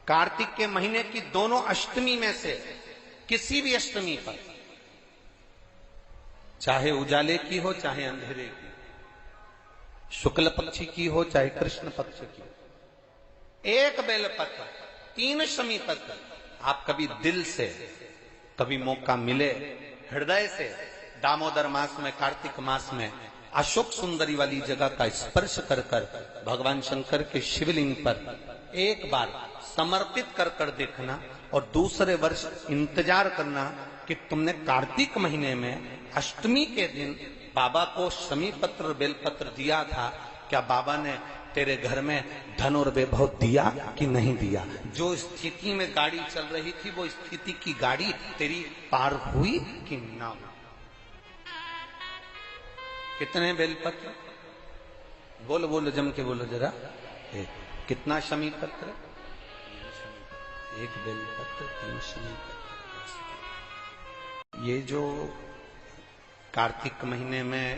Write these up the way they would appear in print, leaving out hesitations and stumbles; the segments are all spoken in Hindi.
कार्तिक के महीने की दोनों अष्टमी में से किसी भी अष्टमी पर, चाहे उजाले की हो चाहे अंधेरे की, शुक्ल पक्ष की हो चाहे कृष्ण पक्ष की, एक बेलपत्र, 3 शमी पत्र, आप कभी दिल से, कभी मौका मिले हृदय से, दामोदर मास में, कार्तिक मास में अशोक सुंदरी वाली जगह का स्पर्श कर कर भगवान शंकर के शिवलिंग पर एक बार समर्पित कर कर देखना, और दूसरे वर्ष इंतजार करना कि तुमने कार्तिक महीने में अष्टमी के दिन बाबा को शमी पत्र बेलपत्र दिया था, क्या बाबा ने तेरे घर में धन और वैभव दिया कि नहीं दिया? जो स्थिति में गाड़ी चल रही थी वो स्थिति की गाड़ी तेरी पार हुई कि ना हुई? कितने बेलपत्र? बोलो बोलो, जम के बोलो जरा। कितना शमी पत्र? एक बेलपत्र, 3 शमी पत्र। ये जो कार्तिक महीने में,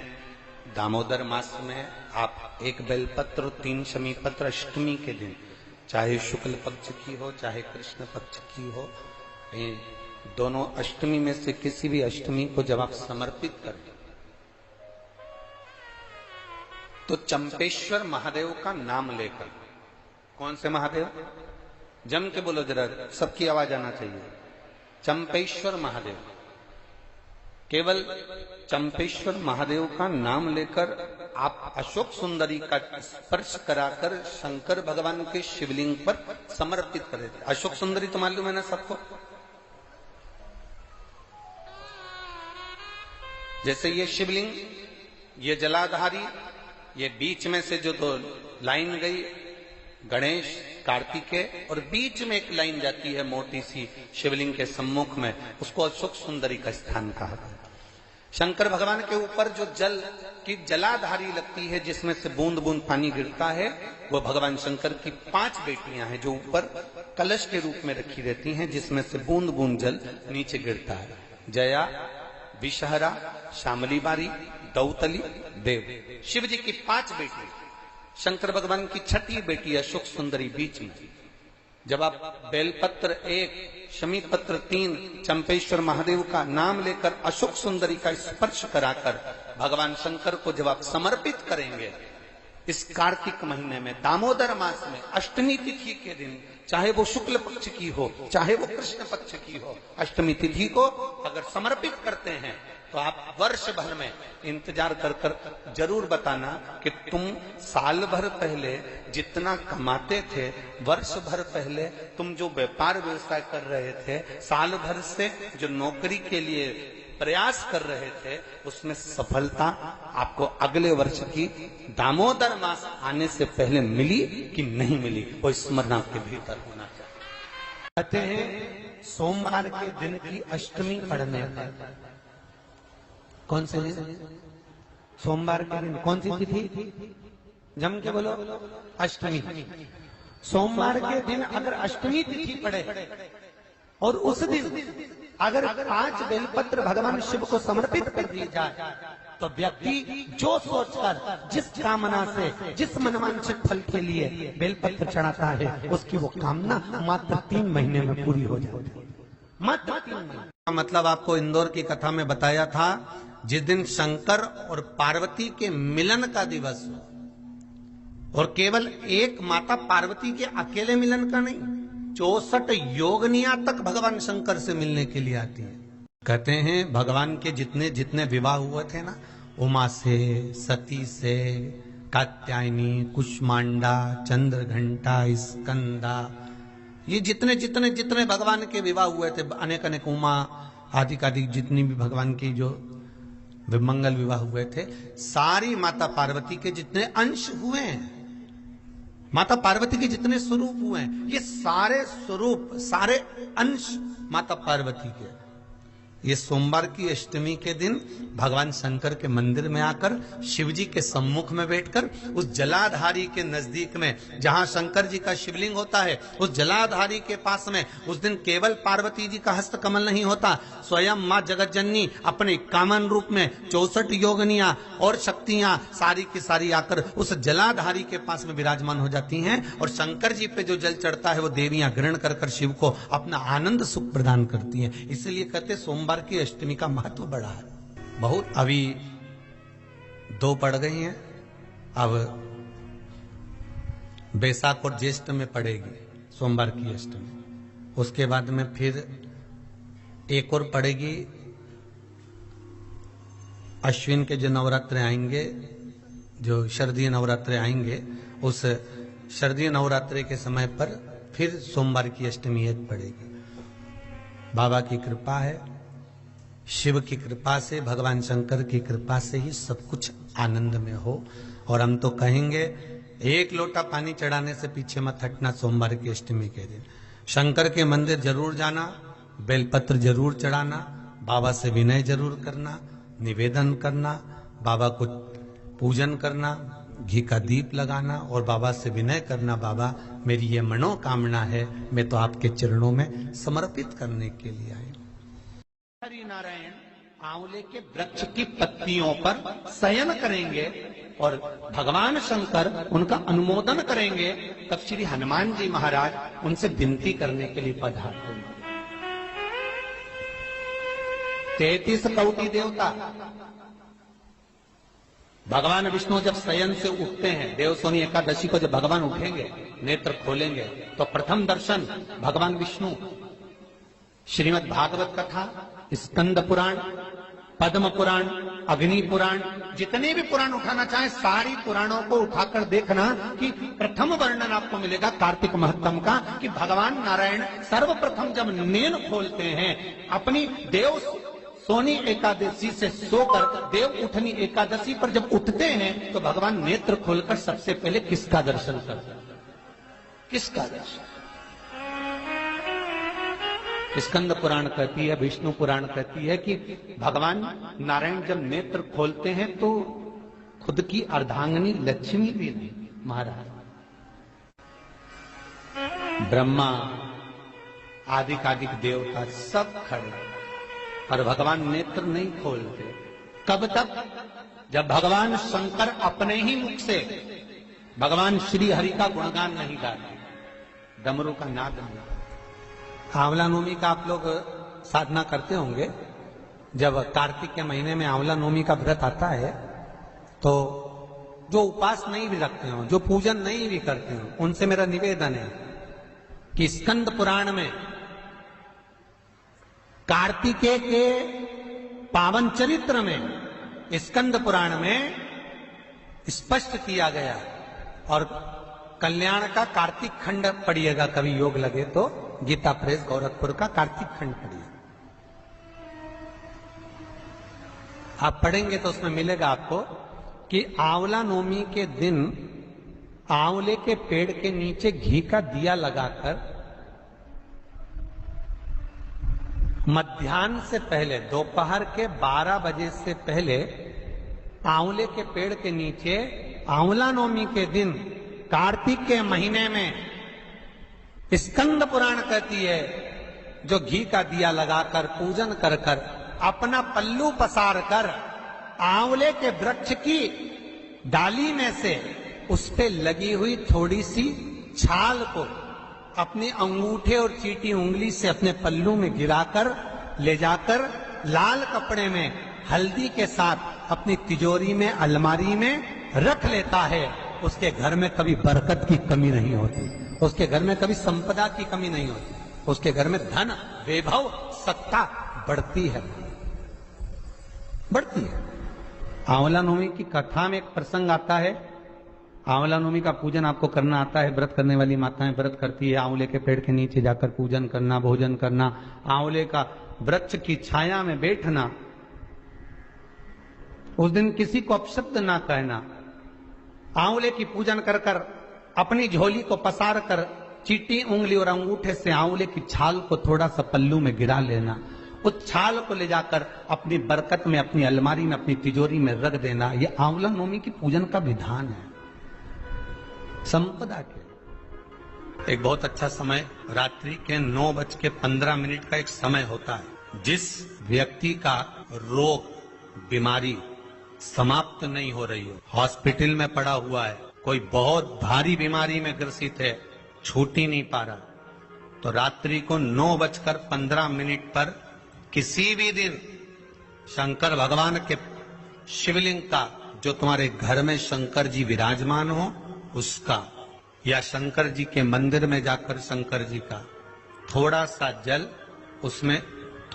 दामोदर मास में आप एक बेलपत्र और 3 शमी पत्र अष्टमी के दिन, चाहे शुक्ल पक्ष की हो चाहे कृष्ण पक्ष की हो, ये दोनों अष्टमी में से किसी भी अष्टमी को जब आप समर्पित करें तो चंपेश्वर महादेव का नाम लेकर, कौन से महादेव? जम के बोलो जरा, सबकी आवाज आना चाहिए। चंपेश्वर महादेव, केवल चंपेश्वर महादेव का नाम लेकर आप अशोक सुंदरी का स्पर्श कराकर शंकर भगवान के शिवलिंग पर समर्पित करें। अशोक सुंदरी तो मालूम है ना सबको? जैसे ये शिवलिंग, ये जलाधारी, ये बीच में से जो 2 लाइन गई, गणेश कार्तिकेय, और बीच में एक लाइन जाती है मोटी सी शिवलिंग के सम्मुख में, उसको अशोक सुंदरी का स्थान कहा गया। शंकर भगवान के ऊपर जो जल की जलाधारी लगती है, जिसमें से बूंद बूंद पानी गिरता है, वो भगवान शंकर की 5 बेटियां हैं जो ऊपर कलश के रूप में रखी रहती हैं, जिसमें से बूंद बूंद जल नीचे गिरता है। जया, विषहरा, श्यामली बारी, दौतली, देव। शिव जी की 5 बेटी, शंकर भगवान की 6ठी बेटी अशोक सुंदरी बीच में। जब आप बेलपत्र 1, शमी पत्र 3, चंपेश्वर महादेव का नाम लेकर अशोक सुंदरी का स्पर्श कराकर भगवान शंकर को जब आप समर्पित करेंगे इस कार्तिक महीने में, दामोदर मास में, अष्टमी तिथि के दिन, चाहे वो शुक्ल पक्ष की हो चाहे वो कृष्ण पक्ष की हो, अष्टमी तिथि को अगर समर्पित करते हैं तो आप वर्ष भर में इंतजार कर कर जरूर बताना कि तुम साल भर पहले जितना कमाते थे, वर्ष भर पहले तुम जो व्यापार व्यवसाय कर रहे थे, साल भर से जो नौकरी के लिए प्रयास कर रहे थे, उसमें सफलता आपको अगले वर्ष की दामोदर मास आने से पहले मिली कि नहीं मिली, वो स्मरण आपके भीतर होना चाहिए। कहते हैं सोमवार के दिन की अष्टमी पढ़ने पर, कौन से दिन? सोमवार के दिन कौन सी तिथि? जम के बोलो, अष्टमी। सोमवार के दिन अगर अष्टमी तिथि पड़े और उस दिन अगर 5 बेलपत्र भगवान शिव को समर्पित कर दिए जाए तो व्यक्ति जो सोचकर, जिस कामना से, जिस मनवांछित फल के लिए बेलपत्र चढ़ाता है, उसकी वो कामना मात्र 3 महीने में पूरी हो जाती है। मात्र 3 महीने। मतलब आपको इंदौर की कथा में बताया था, जिस दिन शंकर और पार्वती के मिलन का दिवस हो, और केवल एक माता पार्वती के अकेले मिलन का नहीं, 64 योगनिया तक भगवान शंकर से मिलने के लिए आती है। कहते हैं भगवान के जितने जितने विवाह हुए थे ना, उमा से, सती से, कात्यायनी, कुष्मांडा, चंद्रघंटा, स्कंदा, ये जितने जितने जितने भगवान के विवाह हुए थे, अनेक अनेक उमा आदि आदि जितनी भी भगवान की जो मंगल विवाह हुए थे, सारी माता पार्वती के जितने अंश हुए हैं, माता पार्वती के जितने स्वरूप हुए हैं, ये सारे स्वरूप, सारे अंश माता पार्वती के। ये सोमवार की अष्टमी के दिन भगवान शंकर के मंदिर में आकर शिव जी के सम्मुख में बैठकर उस जलाधारी के नजदीक में जहां शंकर जी का शिवलिंग होता है, उस जलाधारी के पास में उस दिन केवल पार्वती जी का हस्त कमल नहीं होता, स्वयं मां जगत जननी अपने कामन रूप में 64 योगनियां और शक्तियां सारी की सारी आकर उस जलाधारी के पास में विराजमान हो जाती हैं और शंकर जी पे जो जल चढ़ता है वो देवियां ग्रहण कर कर शिव को अपना आनंद सुख प्रदान करती हैं। इसलिए कहते सोमवार की अष्टमी का महत्व बड़ा है बहुत। अभी 2 पड़ गई हैं, अब बैसाख और ज्येष्ठ में पड़ेगी सोमवार की अष्टमी, उसके बाद में फिर एक और पड़ेगी। अश्विन के जो नवरात्र आएंगे, जो शरदीय नवरात्र आएंगे, उस शरदीय नवरात्र के समय पर फिर सोमवार की अष्टमी एक पड़ेगी। बाबा की कृपा है, शिव की कृपा से, भगवान शंकर की कृपा से ही सब कुछ आनंद में हो। और हम तो कहेंगे 1 लोटा पानी चढ़ाने से पीछे मत हटना सोमवार की अष्टमी के दिन। शंकर के मंदिर जरूर जाना, बेलपत्र जरूर चढ़ाना, बाबा से विनय जरूर करना, निवेदन करना, बाबा को पूजन करना, घी का दीप लगाना और बाबा से विनय करना, बाबा मेरी ये मनोकामना है, मैं तो आपके चरणों में समर्पित करने के लिए आई। हरि नारायण आंवले के वृक्ष की पत्तियों पर शयन करेंगे और भगवान शंकर उनका अनुमोदन करेंगे, तब श्री हनुमान जी महाराज उनसे विनती करने के लिए पधारते हैं। 33 कौटी देवता, भगवान विष्णु जब शयन से उठते हैं, देवसोनी एकादशी को जब भगवान उठेंगे, नेत्र खोलेंगे, तो प्रथम दर्शन भगवान विष्णु श्रीमद् भागवत कथा, स्कंद पुराण, पद्म पुराण, अग्नि पुराण, जितने भी पुराण उठाना चाहे सारी पुराणों को उठाकर देखना कि प्रथम वर्णन आपको मिलेगा कार्तिक महत्तम का, कि भगवान नारायण सर्वप्रथम जब नेन खोलते हैं अपनी देव सोनी एकादशी से सोकर देव उठनी एकादशी पर जब उठते हैं तो भगवान नेत्र खोलकर सबसे पहले किसका दर्शन करते हैं? किसका दर्शन? स्कंद पुराण कहती है, विष्णु पुराण कहती है कि भगवान नारायण जब नेत्र खोलते हैं तो खुद की अर्धांगिनी लक्ष्मी भी नहीं, महाराज ब्रह्मा आदिक देवता सब खड़े, पर भगवान नेत्र नहीं खोलते। कब तक? जब भगवान शंकर अपने ही मुख से भगवान श्री हरि का गुणगान नहीं गाते, डमरू का नाद नहीं। आंवला नवमी का आप लोग साधना करते होंगे। जब कार्तिक के महीने में आंवला नवमी का व्रत आता है तो जो उपास नहीं भी रखते हो, जो पूजन नहीं भी करते हो, उनसे मेरा निवेदन है कि स्कंद पुराण में कार्तिकेय के पावन चरित्र में स्कंद पुराण में स्पष्ट किया गया, और कल्याण का कार्तिक खंड पढ़िएगा, कभी योग लगे तो गीता प्रेस गोरखपुर का कार्तिक खंड पढ़िए, आप पढ़ेंगे तो उसमें मिलेगा आपको कि आंवला नवमी के दिन आंवले के पेड़ के नीचे घी का दिया लगाकर मध्याह्न से पहले, दोपहर के 12 बजे से पहले आंवले के पेड़ के नीचे आंवला नवमी के दिन कार्तिक के महीने में स्कंद पुराण कहती है, जो घी का दिया लगाकर पूजन कर कर अपना पल्लू पसार कर आंवले के वृक्ष की डाली में से उस पे लगी हुई थोड़ी सी छाल को अपने अंगूठे और चीटी उंगली से अपने पल्लू में गिराकर ले जाकर लाल कपड़े में हल्दी के साथ अपनी तिजोरी में, अलमारी में रख लेता है। उसके घर में कभी बरकत की कमी नहीं होती, उसके घर में कभी संपदा की कमी नहीं होती, उसके घर में धन, वैभव, सत्ता बढ़ती है, बढ़ती है। आंवला नवमी की कथा में एक प्रसंग आता है। आंवला नवमी का पूजन आपको करना आता है, व्रत करने वाली माताएं व्रत करती है, आंवले के पेड़ के नीचे जाकर पूजन करना, भोजन करना, आंवले का वृक्ष की छाया में बैठना, उस दिन किसी को अपशब्द ना कहना, आंवले की पूजन कर कर अपनी झोली को पसार कर चीटी उंगली और अंगूठे से आंवले की छाल को थोड़ा सा पल्लू में गिरा लेना, उस छाल को ले जाकर अपनी बरकत में, अपनी अलमारी में, अपनी तिजोरी में रख देना, यह आंवला नवमी की पूजन का विधान है। संपदा के एक बहुत अच्छा समय रात्रि के 9:15 का एक समय होता है। जिस व्यक्ति का रोग, बीमारी समाप्त नहीं हो रही हो, हॉस्पिटल में पड़ा हुआ है, कोई बहुत भारी बीमारी में ग्रसित है, छूट ही नहीं पा रहा, तो रात्रि को 9:15 पर किसी भी दिन शंकर भगवान के शिवलिंग का, जो तुम्हारे घर में शंकर जी विराजमान हो उसका, या शंकर जी के मंदिर में जाकर शंकर जी का थोड़ा सा जल, उसमें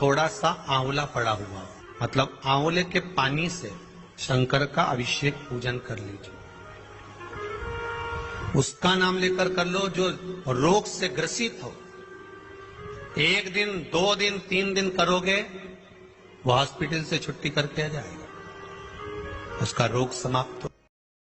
थोड़ा सा आंवला पड़ा हुआ, मतलब आंवले के पानी से शंकर का अभिषेक पूजन कर लीजिए। उसका नाम लेकर कर लो जो रोग से ग्रसित हो। 1 दिन, 2 दिन, 3 दिन करोगे, वो हॉस्पिटल से छुट्टी करके आ जाएगा, उसका रोग समाप्त हो।